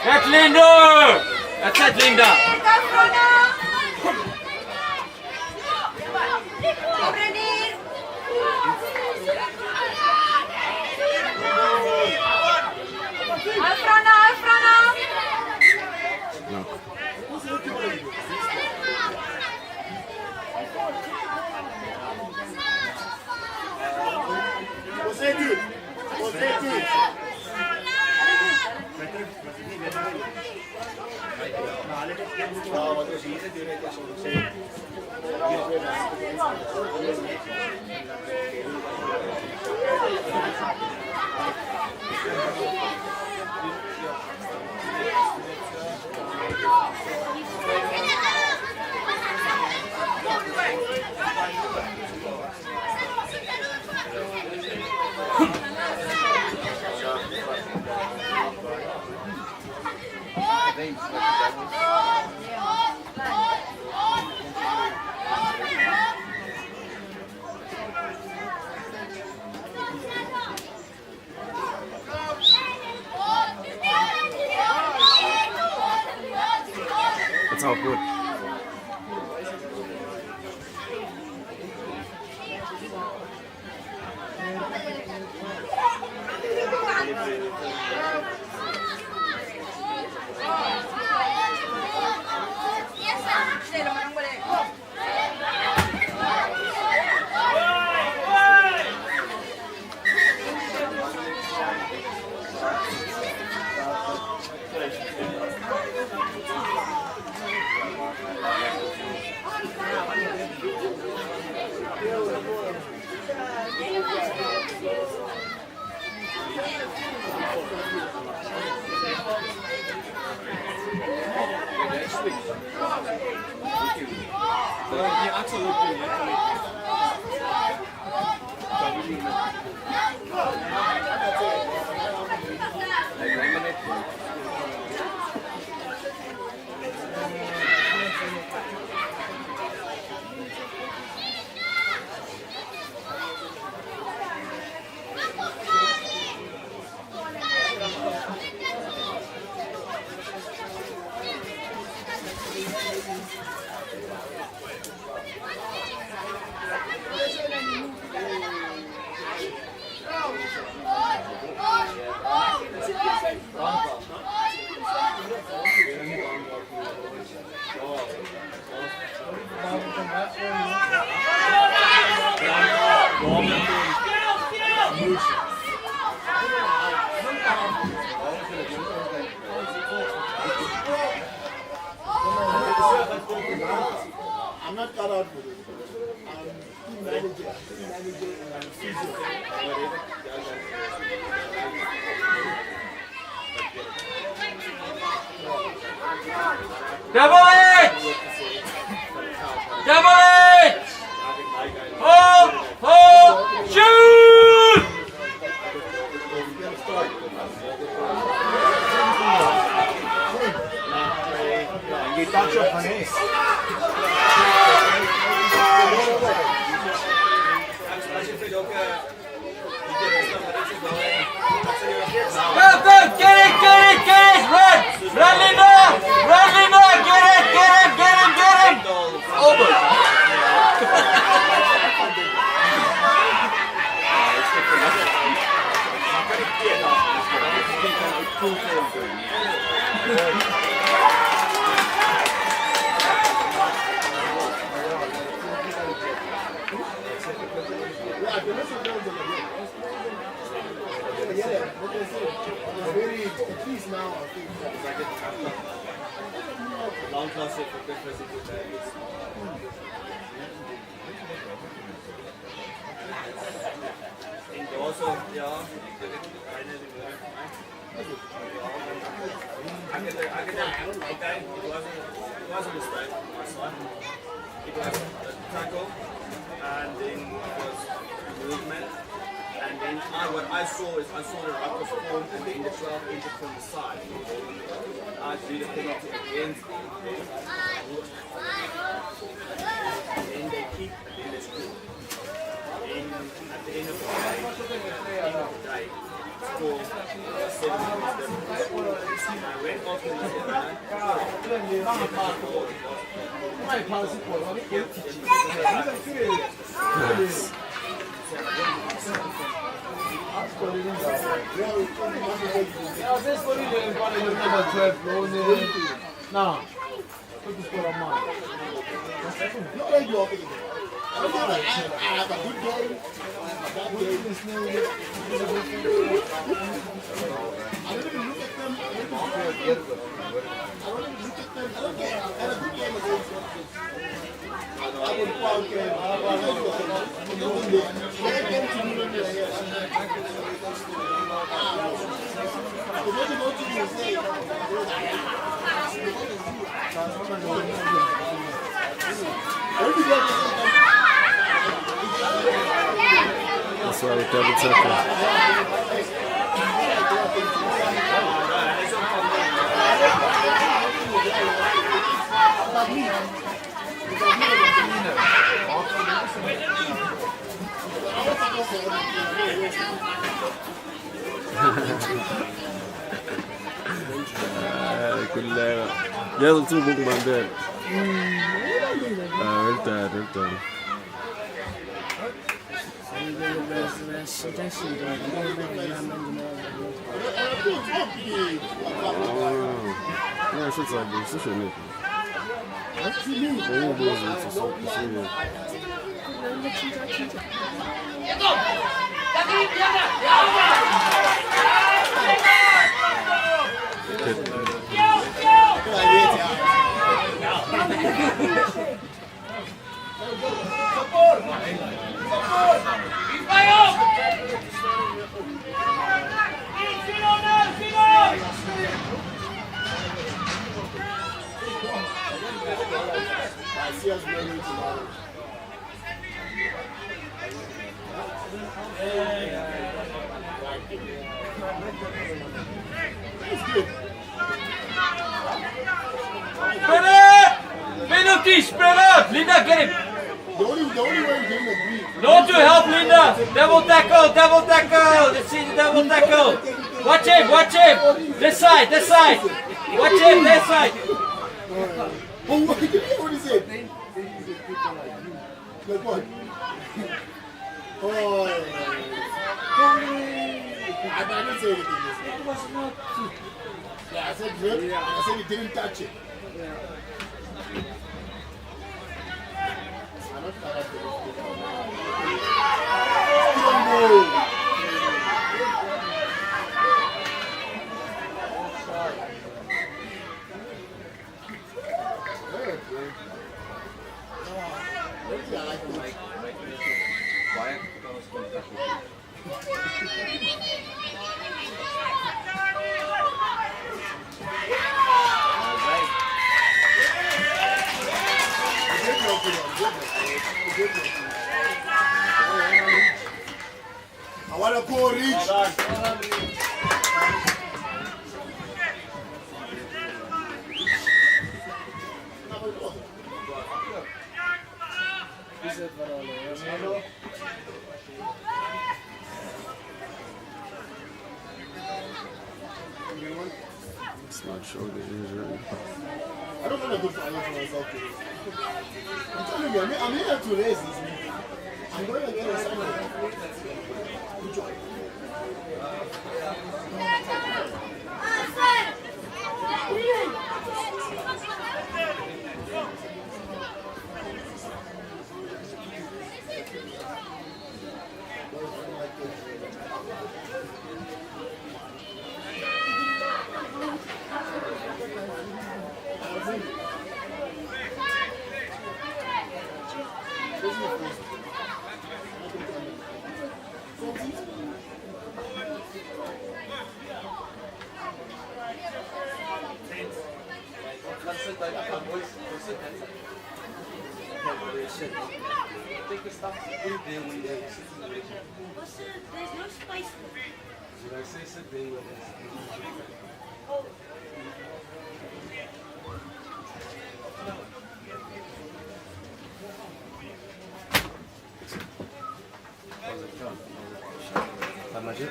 That's Linda! That's it, Linda! It's all good. I'm not cut out for this. I'm manager and physio. Double it! Double it! Hold! Hold! Shoot! You touch your finesse. Go, go! Get it! Get it! Get it! Run! Run, Linda! Run, Linda! Get it! Get him! Get him! Get him! Over! Long classic for Christmas. Also, ja, I get there. Okay, it wasn't a mistake. It was a tackle, and then it was movement. And then what I saw is the ruck was formed, and then the 12 entered from the side. do the penalty against them. And then they kick and then they score. And at the end of the day, score 7 minutes. I went off in the Nah, put the score on mine. I have a good game. I don't even look at them. I don't care. I had a good game against them. I would pound them. That's why we double tackle. كلها لازم تسوق مع بعض. انت لا شو صار شو شنو Penalty, spread out. Linda, get it. The only way you didn't agree. No to help Linda. Double tackle, double tackle. Let's see the double tackle. Watch him, watch him. This side, this side. Watch him, this side. But what did he say? Like what? Oh, I didn't say anything. It was not. Yeah, I said grip. I said he didn't touch it. I want to go reach. It's not shoulder injury. I don't want to go for myself today. I'm telling you, I'm here to raise this. I'm going to get a Sunday. Good job. There's no spice. Did I say sit day with us?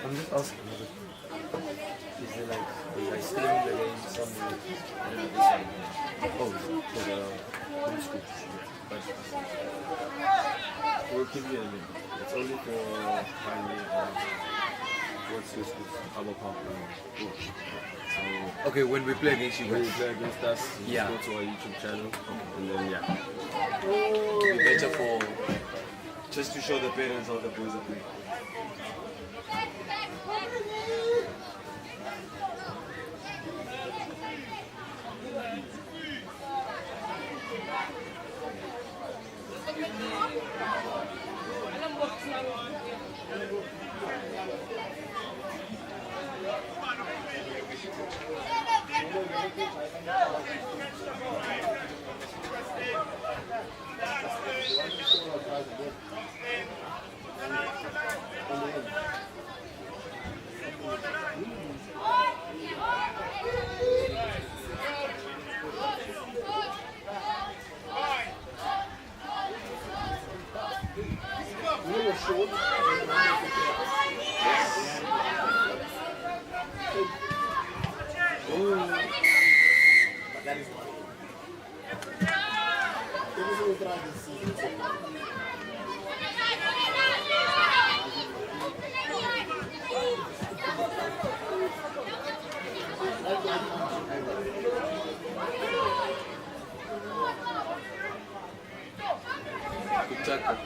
I'm just asking. Is there like streaming the game somewhere? Oh, for the home school. But we'll give you a link. It's only for Pioneer what's this? Our partner. So Okay, when we play against you when you guys, play against us, you Yeah. just go to our YouTube channel, and then yeah. it'll be better for just to show the parents how the boys are playing. Good tackle.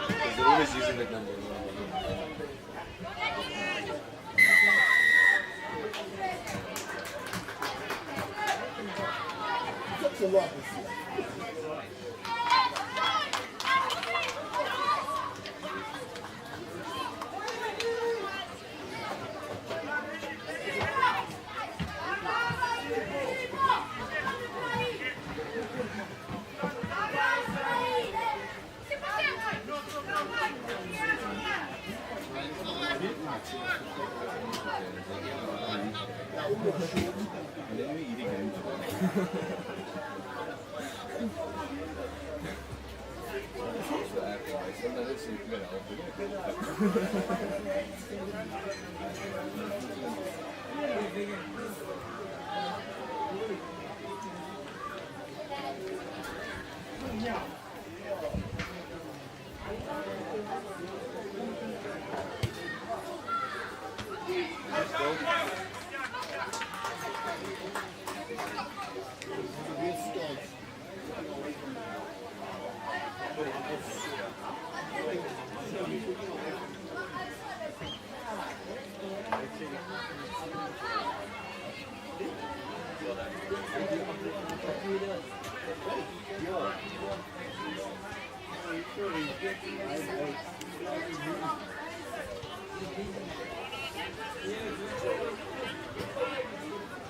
Because they're always using that number. That's a lot this year.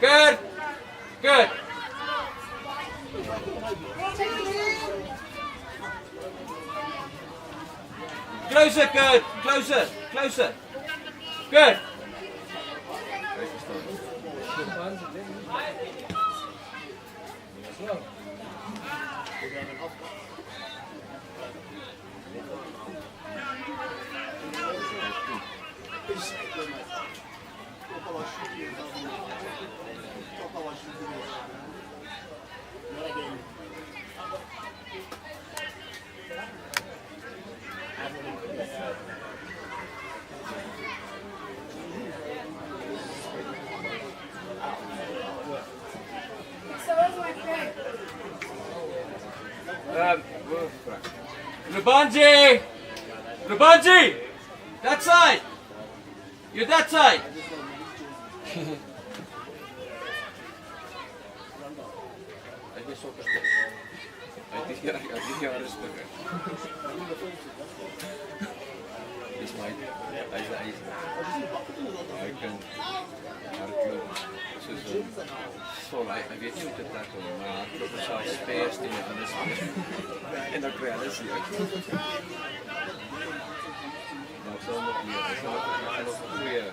Good. Good. Closer, good. Closer. Closer. Good. Lubanji! Lubanji! That side! You're that side! I guess so. I think you are respect. Is my I can so like I weet nie hoe dit tackle nie, maar hardloop is selfs spares teen die ander span. En dan kry hulle seer. Maar ek sal nog meer, ek sal nog goeie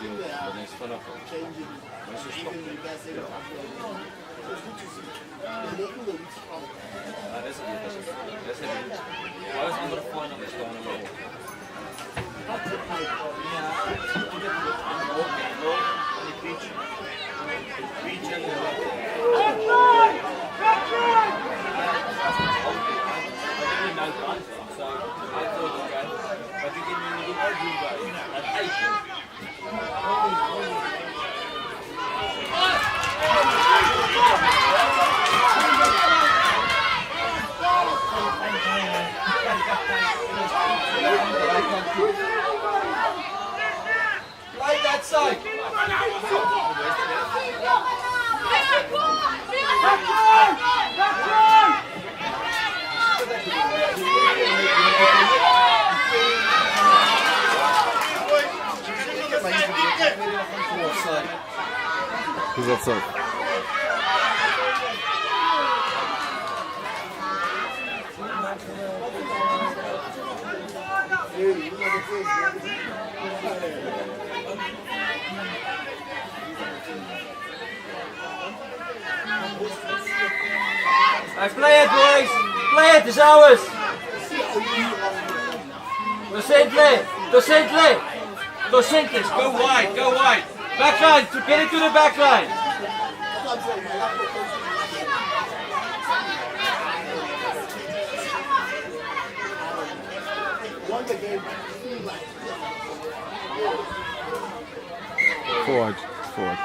deel, dan is vanaf. Maar so stop. Dis 'n goed. Alles ander van hom is staan hulle op. Play that side. Who's offside? Right, play it, boys. Play it, it's ours. Docentes, go wide, go wide. Backline, to get it to the backline. Forward. Forward.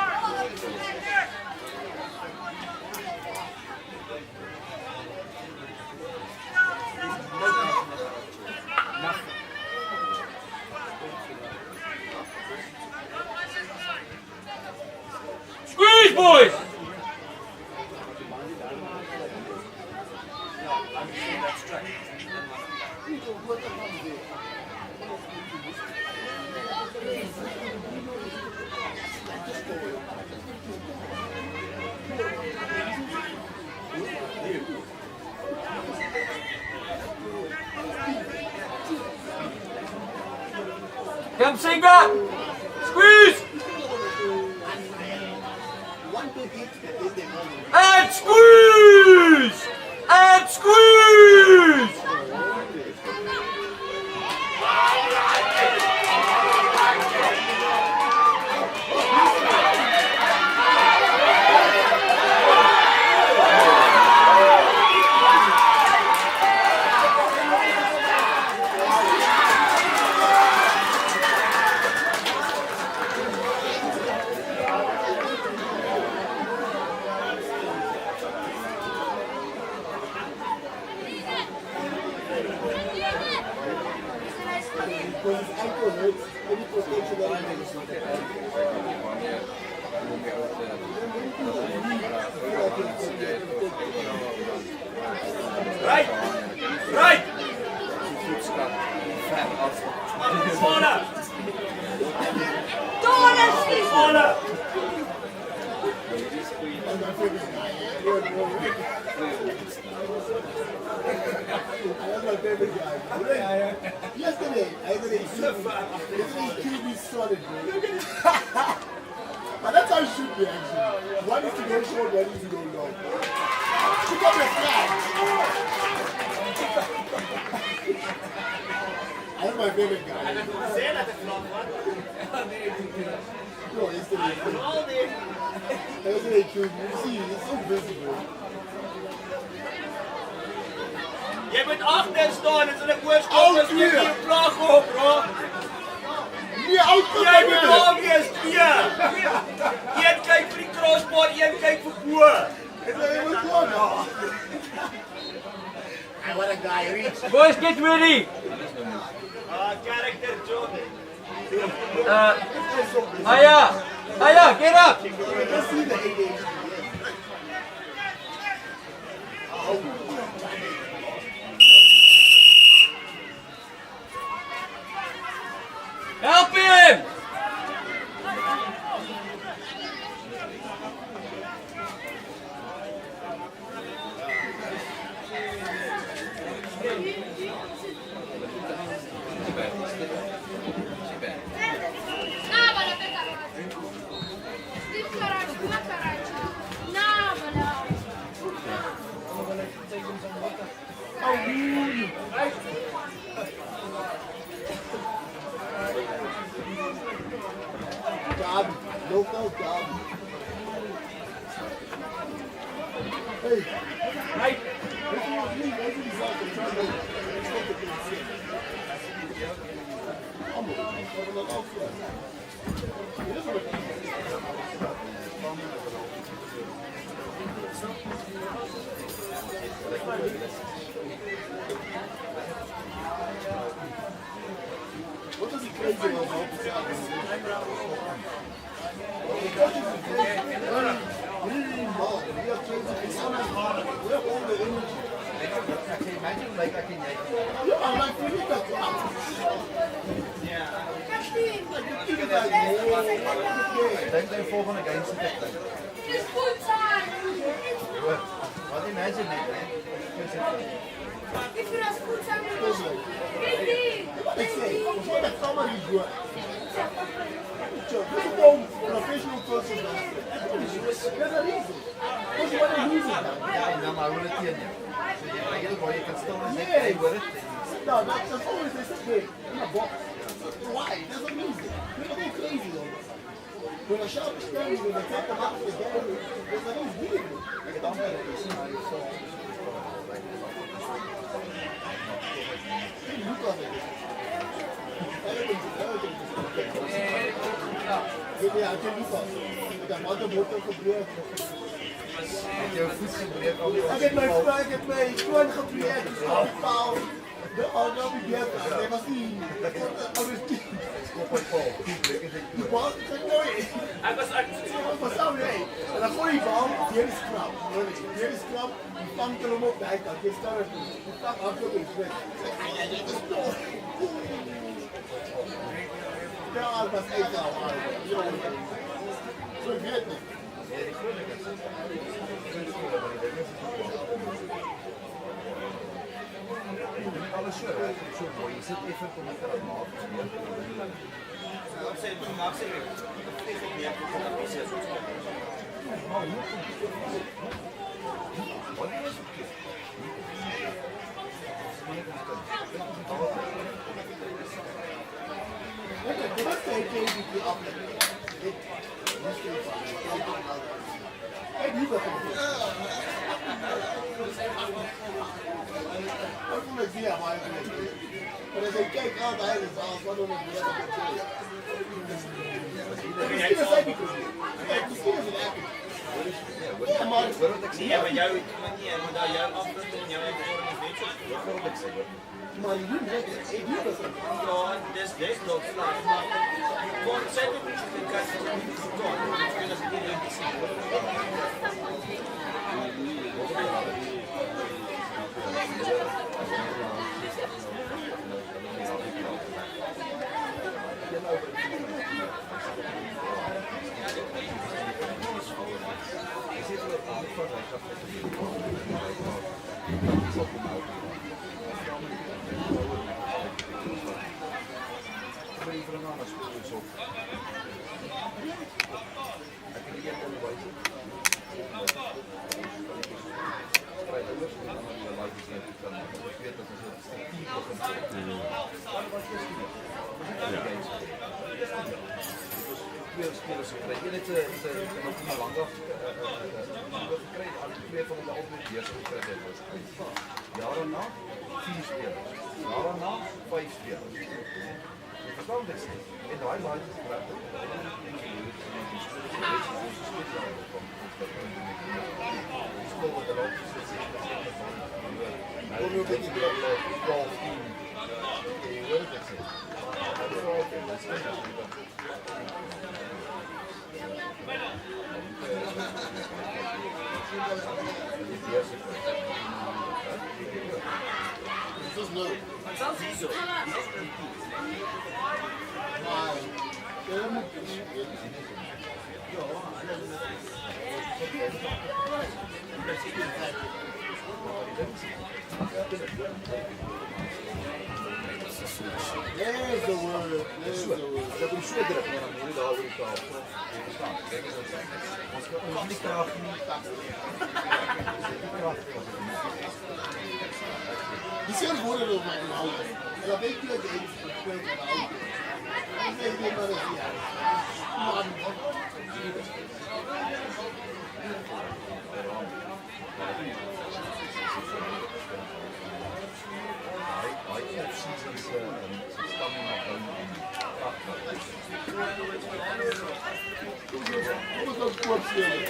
Squeeze, boys! Come, Singa! Squeeze! And squeeze! And squeeze! Right! Right! Smaller! Smaller! Yesterday, he killed me solid, bro. But that's how it should be, actually. One is to go short, one is to go long. Pick up your flag. That's my favorite guy. No, yesterday he killed me. You see, it's so visible. Jy moet agter staan en so 'n oorskop is nie die vlag op, bro. Nee, out Jy moet daar wees, twee. Een kyk vir die crossbar, een kyk vir bo. What a guy, Rich. Boys, get ready! Character joke. Aya, get up! Let's see the 8-8. Help him! Ah, vale, pega. Uma caralho. Hey, right? This was me. That's what he's like. I'm trying to what does he crazy about Imagine like I can denk jy volgende game se dit. Dis goed zijn. Wat imagine net, hè? Ik vind dat goed zijn. Kijk die. They say, what the summer is good. This one professional person. There's a reason. Because you want to use it now. Ja, en dan maar hoe dit teen jou. So jy regel waar jy kan stil en net Yes. kyk hoor dit. No, that's always they sit there in a box. Why? There's a reason. People go crazy on this. When a shop is standing, when they take them out for the game, there's a reason. Dan ben ik so Look at it. Give me a look at it. With a mother motor for break. jou voet gebreek al die Ik heb mijn schoen gebreekt. Pauw. De oude beter. Dat was niet. op een bal. De bal is mooi. Hij was echt. Maar zo nee. En dan gooi je bal. Hier is krap. Hier is krap. Je vangt hem op de zijkant. Je staat er. Je staat achter op je ja, dat was echt wel hard. Zo weet het niet. Alles so, so mooi. Jy sit even kom ek dit maak. Ek sê maak sê ek nie ek kom op die Dit was twee keer die af. Kijk nu wat er ook van het via maar maar als ik kijk aan de hele zaal wat doen we weer misschien is het niet misschien is het echt ja maar ja, maar jou manier, maar daar jou afrusting en jou vorm is weet je. maar je moet net ik doe dat Ja, dis nog slag, maar gewoon sê dit nie die kans om te doen. Ek kan as dit nie sien. Spelers gekry. Een het nog nie lank af gekry. Al twee van hulle albei deurs gekry het. Jare na 4 spelers. Jare na 5 spelers. Jy verstaan dit? En daai laai is regtig. Skool wat hulle op sit. Nou moet jy dit golf team. Jy hoor dit sê. Dit is leuk. Het sounds easy. Maar ja, moet There's the word. There's the word. Dat is so druk maar dan moet jy daar oor die tafel. Jy verstaan. Kyk as ons sê. Ons kan ons nie krag nie. Die zijn woorden op mijn auto. En dan weet je dat je even gespeeld met de auto. Dan denk je maar dat ja. Man. Wat was dat sportspelen?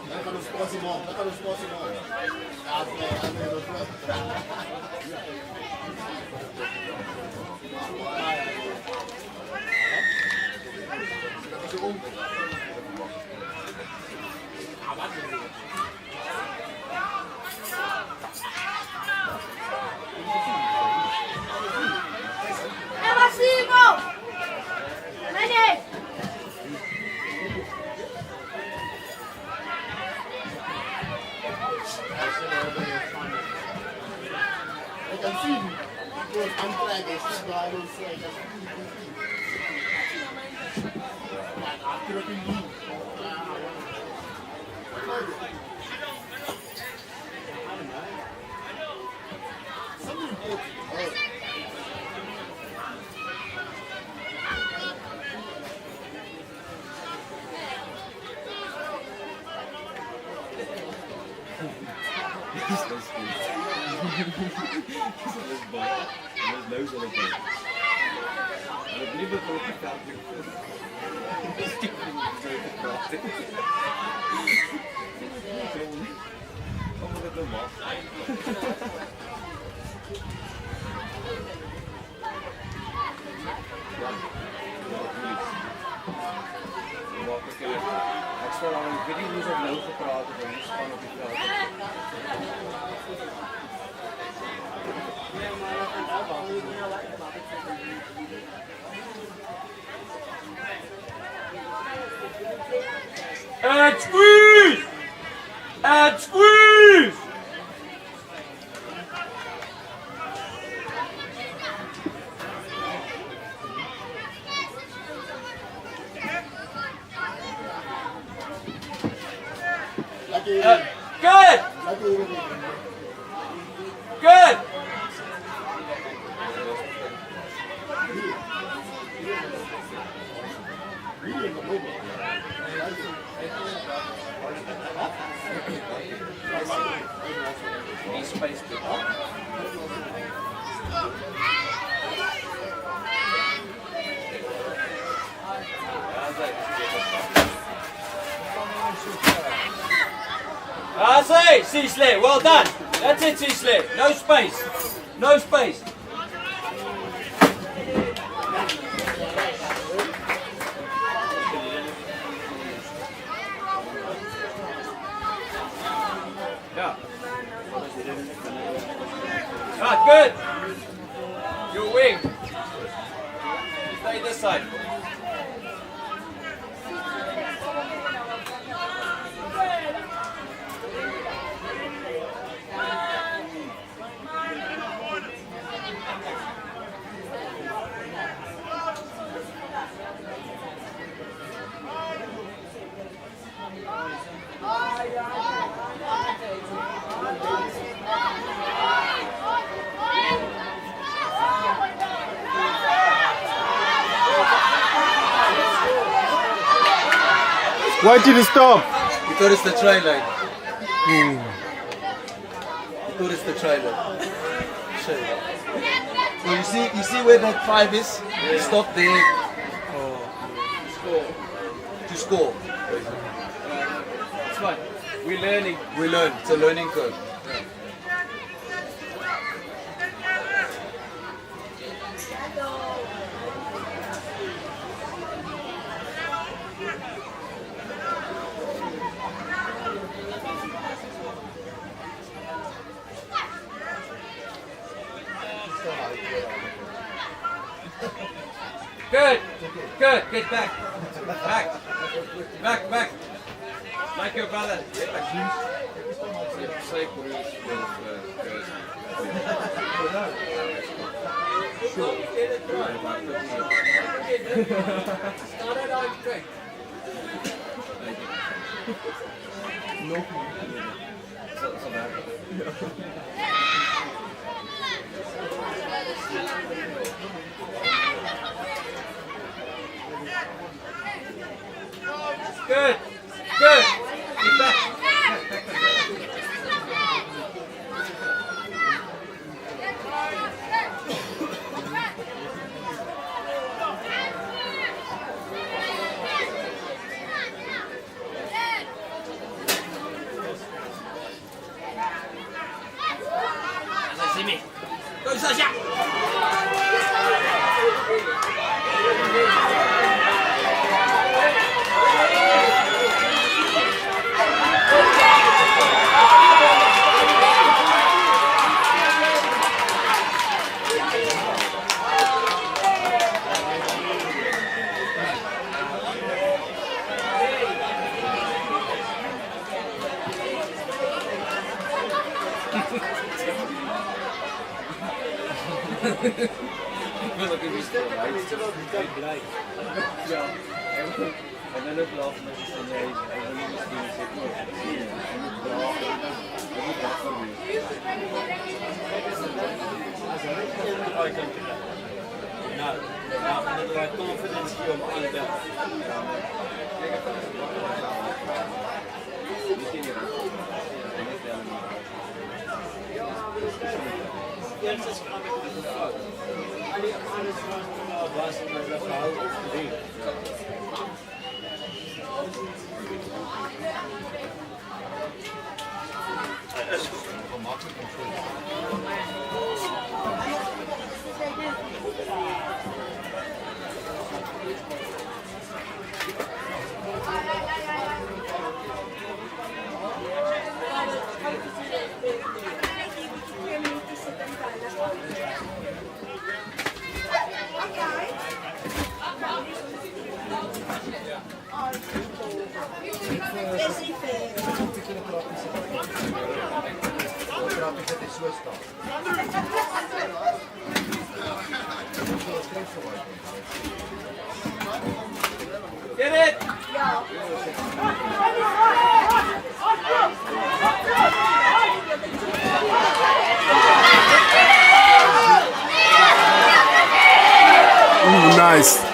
Lekker een sportje man, lekker een sportje man. Ja, nee, dat is I can see you. Because I'm trying to see I don't say I can see you. I'm tripping you. Something important. Neus al op. En het liep het ook niet aan. Kom maar het normaal. Ik sta al een video hoe ze op nou gepraat hebben, die span op die veld. And squeeze! And squeeze! Good! Good! I say, Cecily, well done. That's it, Cecily. No space. No space. Yeah. Right, good. Your wing. Stay this side. Why did you stop? Because it's the try line. Because it's the try line. So you see where that 5 is? Yeah. Stop there. To score. It's fine. We're learning. We learn. It's a learning curve. Good. Good. Get back. Back. Back. Back. Like your brother. Get back. Safe rules with Good. Good. Get back. Simi. Go 上下。En hulle blaaf met die sien jy, hulle miskien sê ook, hulle blaaf, hulle blaaf vir my. Now, the confidence from Albert. Eerst kan ik het vragen. Alle andere vragen was met de vrouw of de Het is gemakkelijk om Get it! Ooh, nice.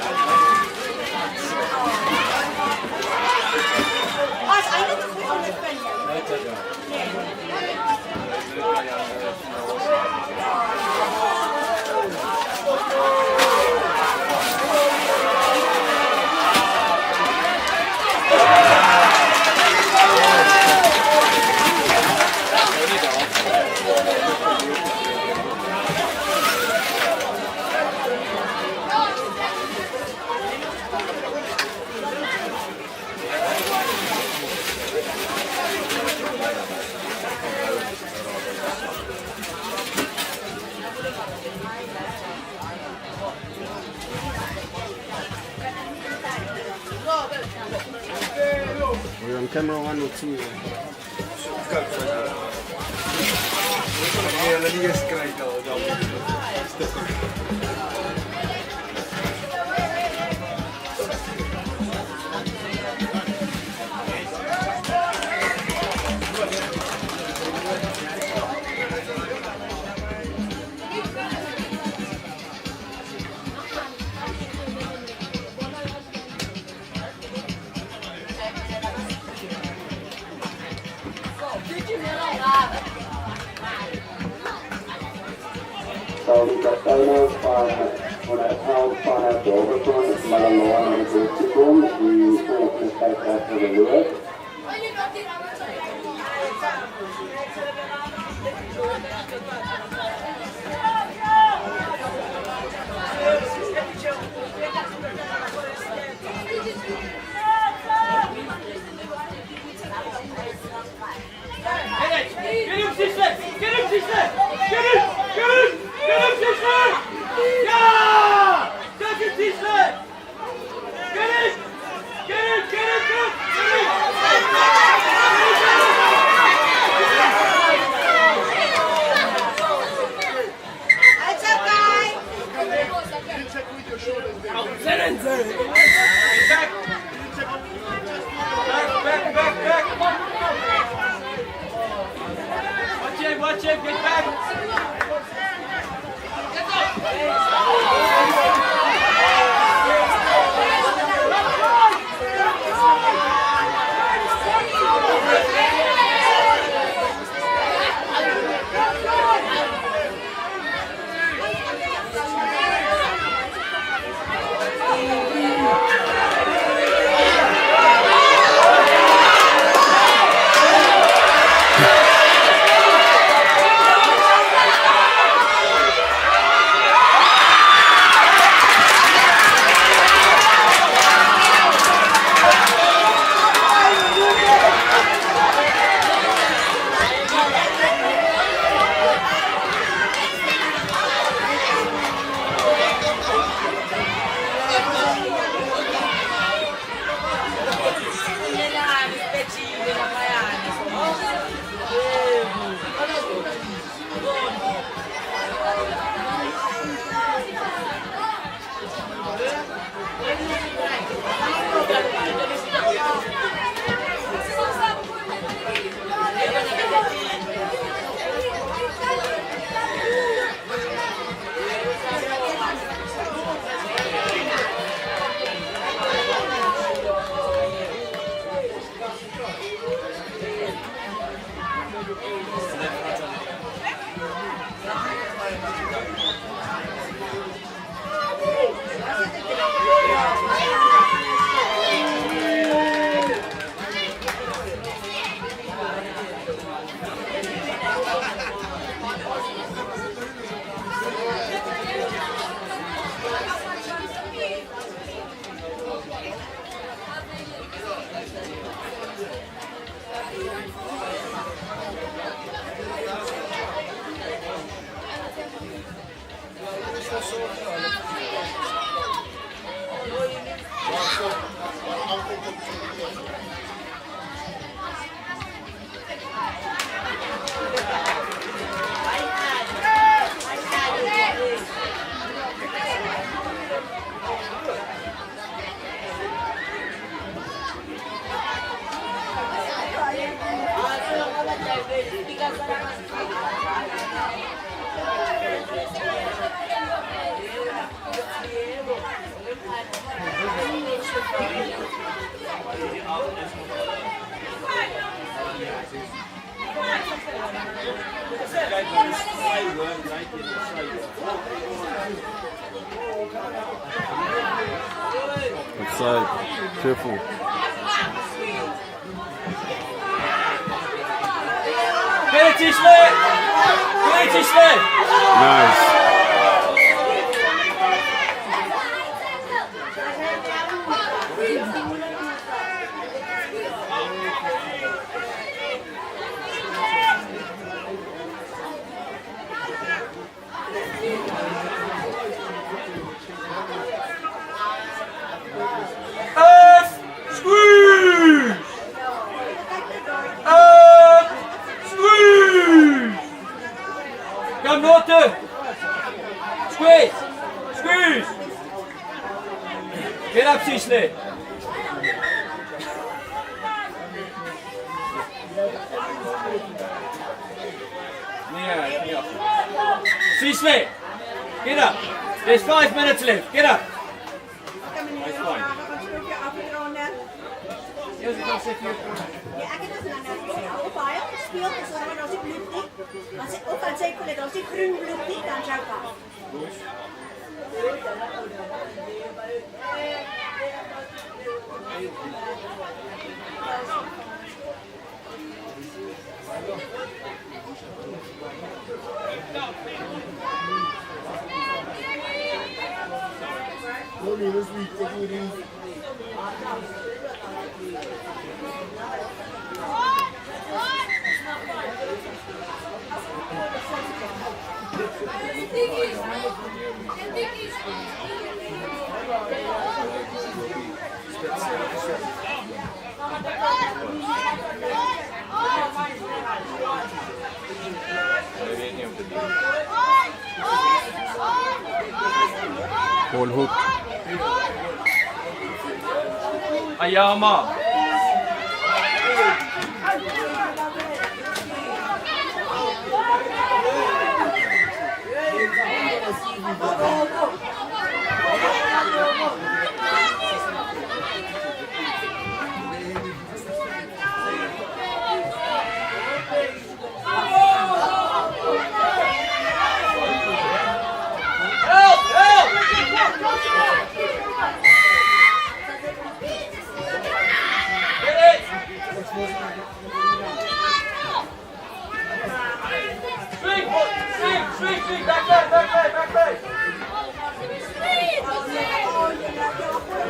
We're on camera 1 or 2. hulle nie eens kry dan. Die kapteinen vanuit Helm vanuit Doverton, Malaloa naar de boot te komen, die volgende tijd gaat voor de loop. Get him, sister! Get him, sister! Get him! Get him! Get him, sister! Yeah! Take it, sister! Get it! Get it! Get it! Get it! Watch it, get back! Outside. Careful. Get it, Tishley! Get it, Tishley! Nice. Come Norton! Squeeze! Squeeze! Get up, Tishley! Tishley! Get up! There's 5 minutes left. Get up! That's fine. Here's the concept here. Ja, ek het dus nou baie gespeel, dus dan as ek bloed nie, as ek ook aan sy kolle, as ek groen bloed nie, dan sou kan. Only this week, taking it easy. Ball hook. Ayama.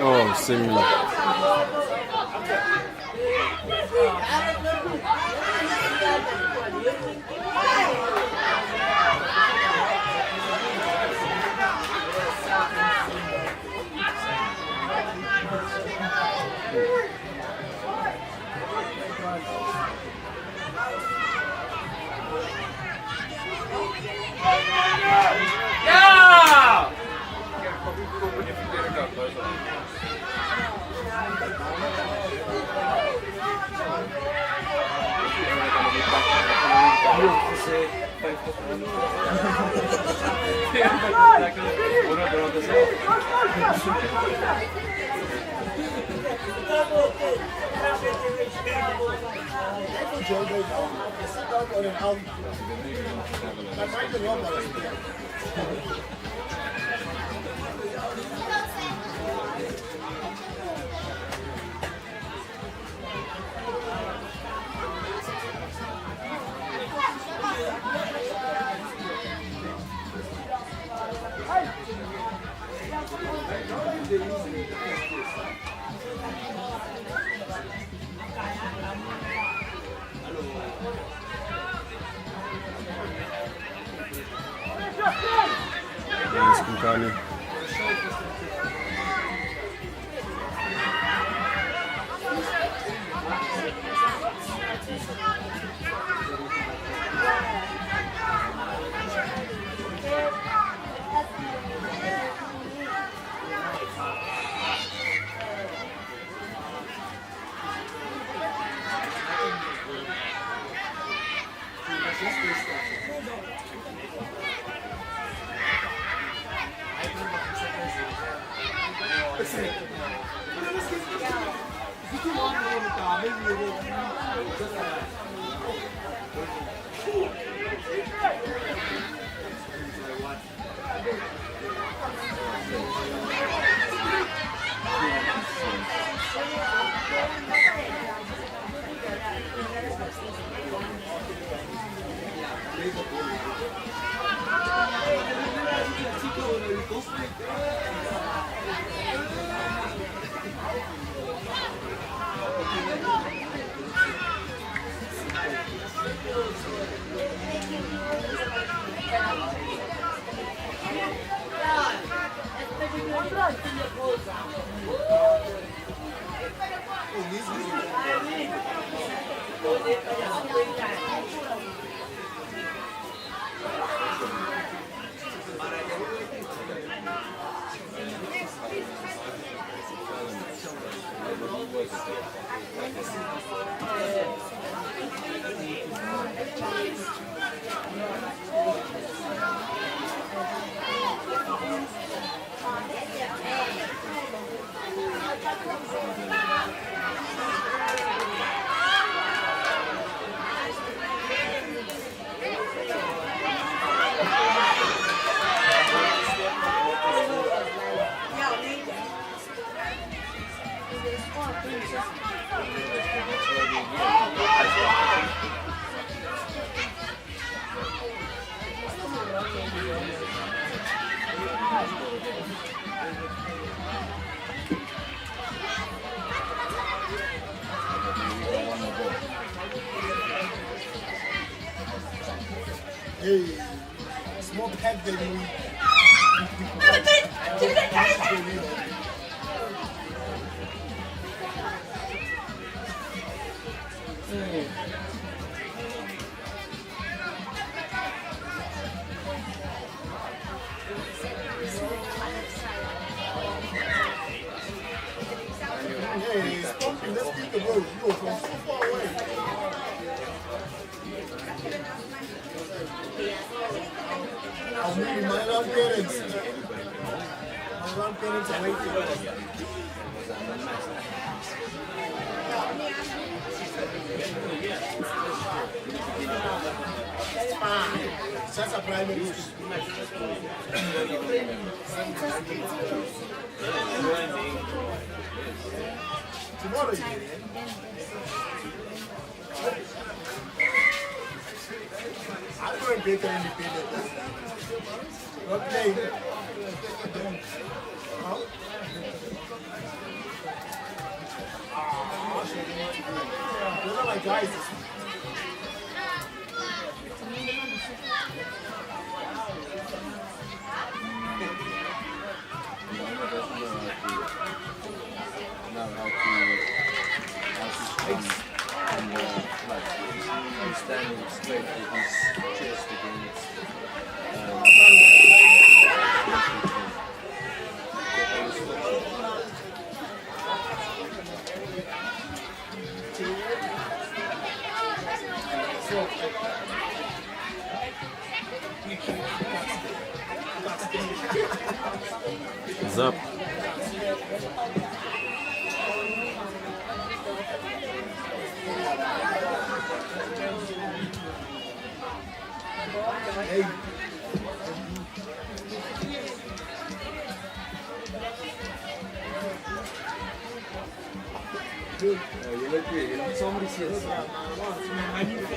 Oh, similar. Yeah! Joe goes out. Sit down on an album. That might be wrong, but Yes, Kunkani. hey, small pack baby. the road. You go from so far away. I'm meeting my grandparents. My grandparents are waiting. That's a primary school. Tomorrow you get it. I'm going to better independent. Not playing. Huh? Those are my guys. Standing straight with his chest against Zap. Hey. jy lyk weer, jy moet saam met die seens.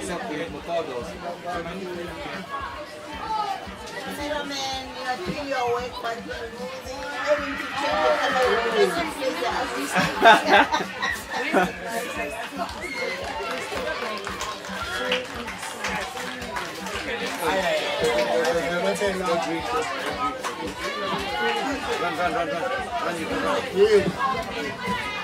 Sak jy met mekaar daar. Man, you are doing your work, but I need to check the color of the face as we speak. Run, you can run. Yeah.